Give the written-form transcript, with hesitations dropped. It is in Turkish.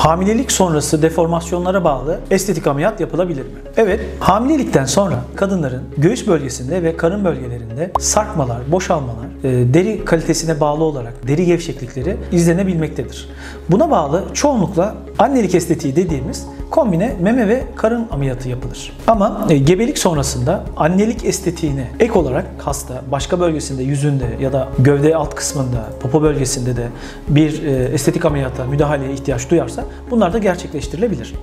Hamilelik sonrası deformasyonlara bağlı estetik ameliyat yapılabilir mi? Evet, hamilelikten sonra kadınların göğüs bölgesinde ve karın bölgelerinde sarkmalar, boşalmalar, deri kalitesine bağlı olarak deri gevşeklikleri izlenebilmektedir. Buna bağlı çoğunlukla annelik estetiği dediğimiz kombine meme ve karın ameliyatı yapılır. Ama gebelik sonrasında annelik estetiğine ek olarak hasta başka bölgesinde, yüzünde ya da gövde alt kısmında, popo bölgesinde de bir estetik ameliyata, müdahaleye ihtiyaç duyarsa bunlar da gerçekleştirilebilir.